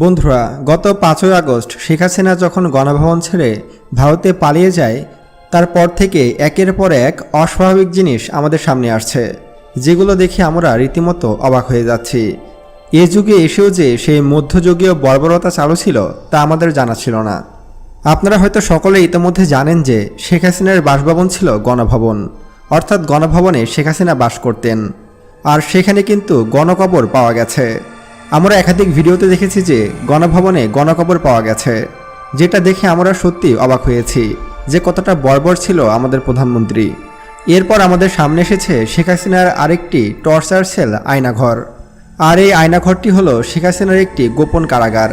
বন্ধুরা, গত ৫ই আগস্ট শেখ হাসিনা যখন গণভবন ছেড়ে ভারতে পালিয়ে যায়, তারপর থেকে একের পর এক অস্বাভাবিক জিনিস আমাদের সামনে আসছে, যেগুলো দেখে আমরা রীতিমতো অবাক হয়ে যাচ্ছি। এ যুগে এসেও যে সেই মধ্যযুগীয় বর্বরতা চালু ছিল তা আমাদের জানা ছিল না। আপনারা হয়তো সকলে ইতিমধ্যে জানেন যে শেখ হাসিনার বাসভবন ছিল গণভবন, অর্থাৎ গণভবনে শেখ হাসিনা বাস করতেন। আর সেখানে কিন্তু গণকবর পাওয়া গেছে। আমরা একাধিক ভিডিওতে দেখেছি যে গণভবনে গণকবর পাওয়া গেছে, যেটা দেখে আমরা সত্যি অবাক হয়েছি যে কতটা বর্বর ছিল আমাদের প্রধানমন্ত্রী। এরপর আমাদের সামনে এসেছে শেখ হাসিনার আরেকটি টর্চার সেল আয়নাঘর। আর এই আয়নাঘরটি হলো শেখ হাসিনার একটি গোপন কারাগার,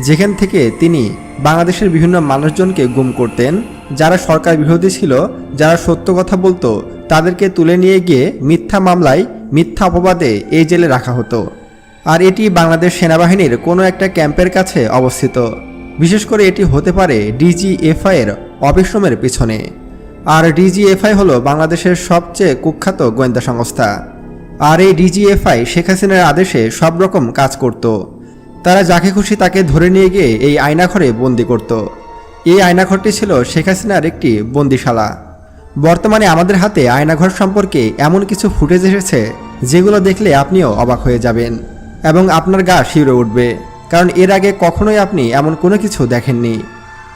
যেখান থেকে তিনি বাংলাদেশের বিভিন্ন মানুষজনকে গুম করতেন, যারা সরকার বিরোধী ছিল, যারা সত্য কথা বলতো তাদেরকে তুলে নিয়ে গিয়ে মিথ্যা মামলায় মিথ্যা অপবাদে এই জেলে রাখা হতো। আর এটি বাংলাদেশ সেনাবাহিনীর কোনো একটা ক্যাম্পের কাছে অবস্থিত। বিশেষ করে এটি হতে পারে ডিজিএফআই এর অফিস রুমের পিছনে। আর ডিজিএফআই হলো বাংলাদেশের সবচেয়ে কুখ্যাত গোয়েন্দা সংস্থা। আর এই ডিজিএফআই শেখ হাসিনার আদেশে সব রকম কাজ করত। তারা যাকে খুশি তাকে ধরে নিয়ে গিয়ে এই আয়নাঘরে বন্দি করত। এই আয়নাঘরটি ছিল শেখ হাসিনার একটি বন্দিশালা। বর্তমানে আমাদের হাতে আয়নাঘর সম্পর্কে এমন কিছু ফুটেজ এসেছে যেগুলো দেখলে আপনিও অবাক হয়ে যাবেন এবং আপনার গা শিউরে উঠবে, কারণ এর আগে কখনোই আপনি এমন কোনো কিছু দেখেননি।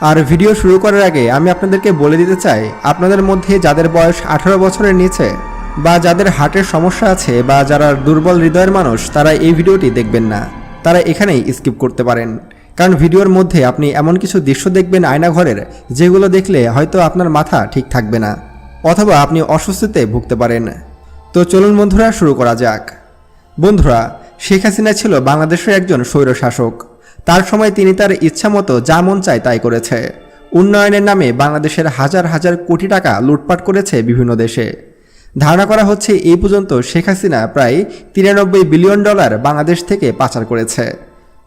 আর ভিডিও শুরু করার আগে আমি আপনাদেরকে বলে দিতে চাই, আপনাদের মধ্যে যাদের বয়স 18 বছরের নিচে বা যাদের হার্টের সমস্যা আছে বা যারা দুর্বল হৃদয়ের মানুষ, তারা এই ভিডিওটি দেখবেন না। তারা এখানেই স্কিপ করতে পারেন, কারণ ভিডিওর মধ্যে আপনি এমন কিছু দৃশ্য দেখবেন আয়নাঘরের, যেগুলো দেখলে হয়তো আপনার মাথা ঠিক থাকবে না, অথবা আপনি অস্বস্তিতে ভুগতে পারেন। তো চলুন বন্ধুরা, শুরু করা যাক। বন্ধুরা, শেখ হাসিনা ছিল বাংলাদেশের একজন স্বৈরশাসক। তার সময় তিনি তার ইচ্ছা মতো যা মন চায় তাই করেছে। উন্নয়নের নামে বাংলাদেশের হাজার হাজার কোটি টাকা লুটপাট করেছে বিভিন্ন দেশে। ধারণা করা হচ্ছে এই পর্যন্ত শেখ হাসিনা প্রায় $93 বিলিয়ন বাংলাদেশ থেকে পাচার করেছে।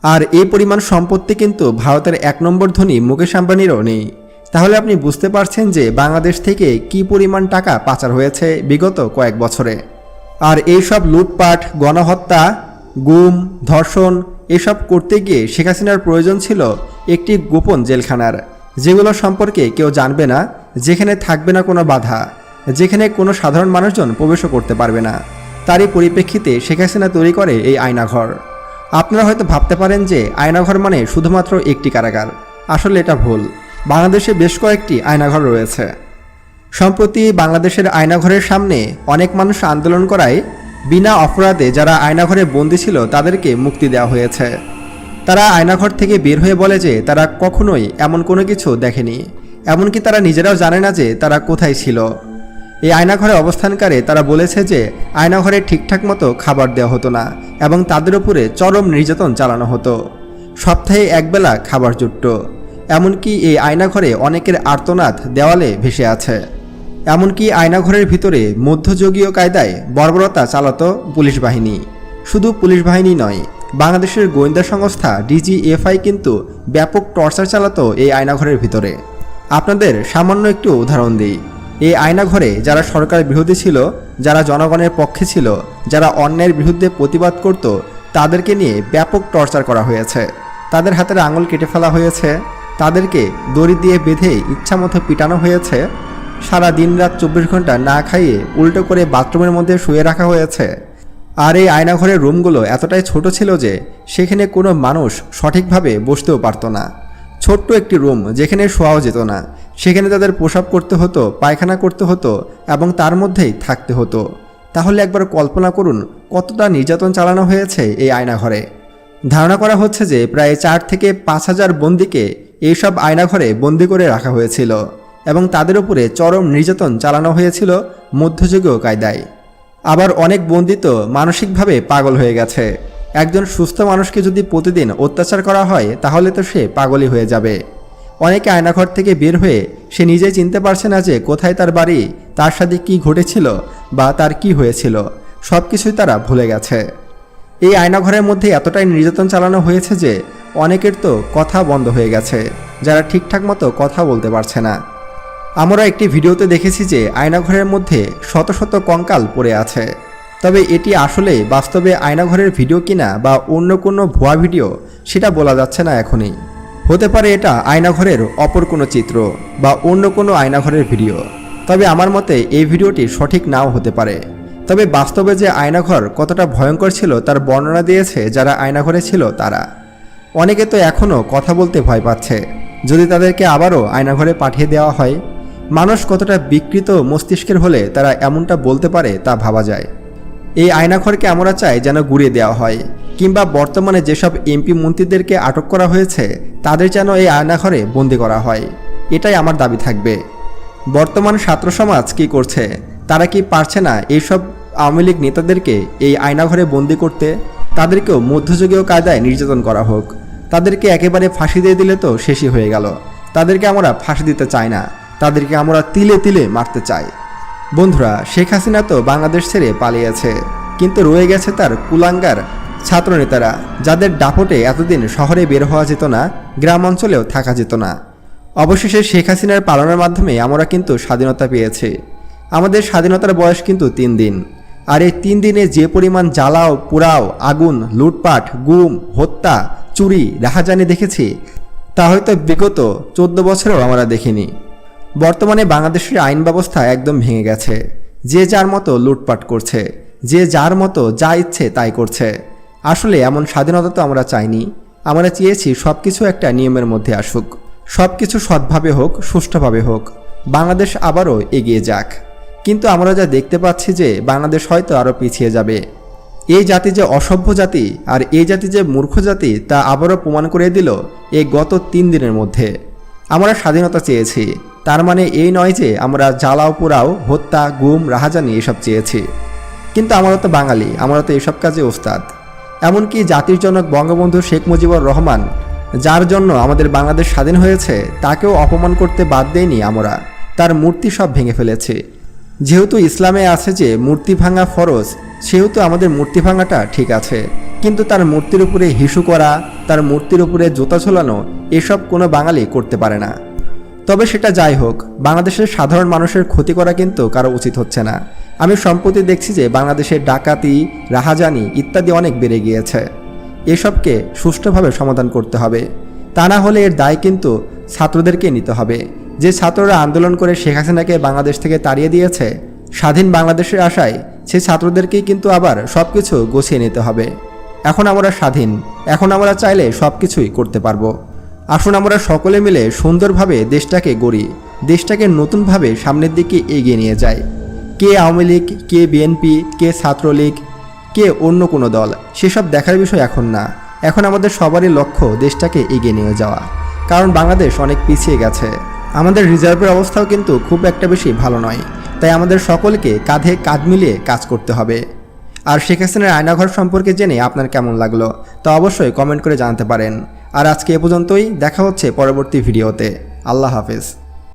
আর এই পরিমাণ সম্পত্তি কিন্তু ভারতের 1 নম্বর ধনী মুকেশ আম্বানিরও নেই। তাহলে আপনি বুঝতে পারছেন যে বাংলাদেশ থেকে কি পরিমাণ টাকা পাচার হয়েছে বিগত কয়েক বছরে। আর এইসব লুটপাট, গণহত্যা, গুম, ধর্ষণ এসব করতে গিয়ে শেখ হাসিনার প্রয়োজন ছিল একটি গোপন জেলখানার, যেগুলো সম্পর্কে কেউ জানবে না, যেখানে থাকবে না কোনো বাধা, যেখানে কোনো সাধারণ মানুষজন প্রবেশও করতে পারবে না। তারই পরিপ্রেক্ষিতে শেখ হাসিনা তৈরি করে এই আয়নাঘর। আপনারা হয়তো ভাবতে পারেন যে আয়নাঘর মানে শুধুমাত্র একটি কারাগার। আসলে এটা ভুল। বাংলাদেশে বেশ কয়েকটি আয়নাঘর রয়েছে। সম্প্রতি বাংলাদেশের আয়নাঘরের সামনে অনেক মানুষ আন্দোলন করায় বিনা অপরাধে যারা আয়নাঘরে বন্দী ছিল তাদেরকে মুক্তি দেওয়া হয়েছে। তারা আয়নাঘর থেকে বের হয়ে বলে যে তারা কখনোই এমন কোনো কিছু দেখেনি, এমনকি তারা নিজেরাও জানে না যে তারা কোথায় ছিল। এই আয়নাঘরে অবস্থানকারে তারা বলেছে যে আয়নাঘরে ঠিকঠাক মতো খাবার দেওয়া হতো না এবং তাদের উপরে চরম নির্যাতন চালানো হতো। সপ্তাহে একবেলা খাবার জুটত। এমনকি এই আয়নাঘরে অনেকের আর্তনাদ দেওয়ালে ভেসে আছে। এমনকি আয়নাঘরের ভিতরে মধ্যযুগীয় কায়দায় বর্বরতা চালাতো পুলিশ বাহিনী। শুধু পুলিশ বাহিনী নয়, বাংলাদেশের গোয়েন্দা সংস্থা ডিজিএফআই কিন্তু ব্যাপক টর্চার চালাতো এই আয়নাঘরের ভিতরে। আপনাদের সামান্য একটু উদাহরণ দিই। এই আয়নাঘরে যারা সরকার বিরোধী ছিল, যারা জনগণের পক্ষে ছিল, যারা অন্যায়ের বিরুদ্ধে প্রতিবাদ করত, তাদেরকে নিয়ে ব্যাপক টর্চার করা হয়েছে। তাদের হাতের আঙুল কেটে ফেলা হয়েছে, তাদেরকে দড়ি দিয়ে বেঁধে ইচ্ছামতো পিটানো হয়েছে, সারা দিন রাত 24 ঘন্টা না খাইয়ে উল্টো করে বাথরুমের মধ্যে শুয়ে রাখা হয়েছে। আর এই আয়নাঘরের রুমগুলো এতটাই ছোট ছিল যে সেখানে কোনো মানুষ সঠিকভাবে বসতেও পারতো না। ছোট্ট একটি রুম, যেখানে শোয়াও যেত না, সেখানে তাদের প্রসাব করতে হতো, পায়খানা করতে হতো এবং তার মধ্যেই থাকতে হতো। তাহলে একবার কল্পনা করুন কতটা নির্যাতন চালানো হয়েছে এই আয়নাঘরে। ধারণা করা হচ্ছে যে প্রায় 4 থেকে 5 হাজার বন্দীকে এইসব আয়নাঘরে বন্দি করে রাখা হয়েছিল এবং তাদের উপরে চরম নির্যাতন চালানো হয়েছিল মধ্যযুগীয় কায়দায়। আবার অনেক বন্দী তো মানসিকভাবে পাগল হয়ে গেছে। একজন সুস্থ মানুষকে যদি প্রতিদিন অত্যাচার করা হয় তাহলে তো সে পাগলই হয়ে যাবে। অনেকে আয়নাঘর থেকে বের হয়ে সে নিজেই চিনতে পারছে না যে কোথায় তার বাড়ি, তার সাথে কি ঘটেছিল বা তার কি হয়েছিল, সব কিছুই তারা ভুলে গেছে। এই আয়নাঘরের মধ্যে এতটাই নির্যাতন চালানো হয়েছে যে অনেকের তো কথা বন্ধ হয়ে গেছে, যারা ঠিকঠাক মতো কথা বলতে পারছে না। আমরা একটি ভিডিওতে দেখেছি যে আয়নাঘরের মধ্যে শত শত কঙ্কাল পড়ে আছে। তবে এটি আসলে বাস্তবে আয়নাঘরের ভিডিও কিনা বা অন্য কোনো ভুয়া ভিডিও সেটা বলা যাচ্ছে না এখনই। হতে পারে এটা আয়নাঘরের অপর কোনো চিত্র বা অন্য কোনো আয়নাঘরের ভিডিও। তবে আমার মতে এই ভিডিওটি সঠিক নাও হতে পারে। তবে বাস্তবে যে আয়নাঘর কতটা ভয়ঙ্কর ছিল তার বর্ণনা দিয়েছে যারা আয়নাঘরে ছিল তারা। অনেকে তো এখনও কথা বলতে ভয় পাচ্ছে, যদি তাদেরকে আবারও আয়নাঘরে পাঠিয়ে দেওয়া হয়। মানুষ কতটা বিকৃত মস্তিষ্কের হলে তারা এমনটা বলতে পারে তা ভাবা যায়। এই আয়নাঘরকে আমরা চাই যেন গুড়িয়ে দেওয়া হয়, কিংবা বর্তমানে যেসব এমপি মন্ত্রীদেরকে আটক করা হয়েছে তাদের যেন এই আয়নাঘরে বন্দি করা হয়। এটাই আমার দাবি থাকবে। বর্তমান ছাত্র সমাজ কী করছে? তারা কি পারছে না এইসব আওয়ামী লীগ নেতাদেরকে এই আয়নাঘরে বন্দি করতে? তাদেরকেও মধ্যযুগীয় কায়দায় নির্যাতন করা হোক, তাদেরকে একেবারে ফাঁসি দিয়ে দিলে তো শেষই হয়ে গেল। তাদেরকে আমরা ফাঁসি দিতে চাই না, তাদেরকে আমরা তিলে তিলে মারতে চাই। বন্ধুরা, শেখ হাসিনা তো বাংলাদেশ ছেড়ে পালিয়েছে, কিন্তু রয়ে গেছে তার কুলাঙ্গার ছাত্রনেতারা, যাদের দাপটে এতদিন শহরে বের হওয়া যেত না, গ্রাম অঞ্চলেও থাকা যেত না। অবশেষে শেখ হাসিনার পালনের মাধ্যমে আমরা কিন্তু স্বাধীনতা পেয়েছি। আমাদের স্বাধীনতার বয়স কিন্তু 3 দিন। আর এই 3 দিনে যে পরিমাণ জ্বালাও পোড়াও, আগুন, লুটপাট, গুম, হত্যা, চুরি, রাহাজানি দেখেছি তা হয়তো বিগত 14 বছরেও আমরা দেখিনি। বর্তমানে বাংলাদেশের আইন ব্যবস্থা একদম ভেঙে গেছে। যে যার মতো লুটপাট করছে, যে যার মতো যা ইচ্ছে তাই করছে। আসলে এমন স্বাধীনতা তো আমরা চাইনি। আমরা চেয়েছি সব কিছু একটা নিয়মের মধ্যে আসুক, সব কিছু সৎভাবে হোক, সুষ্ঠুভাবে হোক, বাংলাদেশ আবারও এগিয়ে যাক। কিন্তু আমরা যা দেখতে পাচ্ছি যে বাংলাদেশ হয়তো আরও পিছিয়ে যাবে। এই জাতি যে অসভ্য জাতি আর এই জাতি যে মূর্খ জাতি তা আবারও প্রমাণ করে দিল এই গত 3 দিনের মধ্যে। আমরা স্বাধীনতা চেয়েছি, তার মানে এই নয় যে আমরা জ্বালাও পোড়াও, হত্যা, গুম, রাহাজানি এসব চেয়েছি। কিন্তু আমরা তো বাঙালি, আমরা তো এসব কাজে ওস্তাদ। এমনকি জাতির জনক বঙ্গবন্ধু শেখ মুজিবুর রহমান, যার জন্য আমাদের বাংলাদেশ স্বাধীন হয়েছে, তাকেও অপমান করতে বাদ দেয়নি আমরা। তার মূর্তি সব ভেঙে ফেলেছে। যেহেতু ইসলামে আছে যে মূর্তি ভাঙা ফরজ, সেহেতু আমাদের মূর্তি ভাঙাটা ঠিক আছে। কিন্তু তার মূর্তির উপরে হিসু করা, তার মূর্তির উপরে জুতা ঝোলানো, এসব কোনো বাঙালি করতে পারে না। তবে সেটা যাই হোক, বাংলাদেশের সাধারণ মানুষের ক্ষতি করা কিন্তু কারো উচিত হচ্ছে না। আমি সম্প্রতি দেখছি যে বাংলাদেশের ডাকাতি, রাহাজানি ইত্যাদি অনেক বেড়ে গিয়েছে। এসবকে সুষ্ঠুভাবে সমাধান করতে হবে। তা না হলে এর দায় কিন্তু ছাত্রদেরকে নিতে হবে। যে ছাত্ররা আন্দোলন করে শেখ হাসিনাকে বাংলাদেশ থেকে তাড়িয়ে দিয়েছে, স্বাধীন বাংলাদেশের আশায়, সেই ছাত্রদেরকেই কিন্তু আবার সব কিছু গুছিয়ে নিতে হবে। এখন আমরা স্বাধীন, এখন আমরা চাইলে সব কিছুই করতে পারবো। আসুন আমরা সকলে মিলে সুন্দরভাবে দেশটাকে গড়ি, দেশটাকে নতুনভাবে সামনের দিকে এগিয়ে নিয়ে যাই। কে আওয়ামী লীগ, কে বিএনপি, কে ছাত্রলীগ, কে অন্য কোনো দল, সেসব দেখার বিষয় এখন না। এখন আমাদের সবারই লক্ষ্য দেশটাকে এগিয়ে নিয়ে যাওয়া। কারণ বাংলাদেশ অনেক পিছিয়ে গেছে। আমাদের রিজার্ভের অবস্থাও কিন্তু খুব একটা বেশি ভালো নয়। তাই আমাদের সকলকে কাঁধে কাঁধ মিলিয়ে কাজ করতে হবে। আর শেখ হাসিনার আয়নাঘর সম্পর্কে জেনে আপনার কেমন লাগলো তা অবশ্যই কমেন্ট করে জানাতে পারেন। আর আজকে এ পর্যন্তই, দেখা হচ্ছে পরবর্তী ভিডিওতে। আল্লাহ হাফেজ।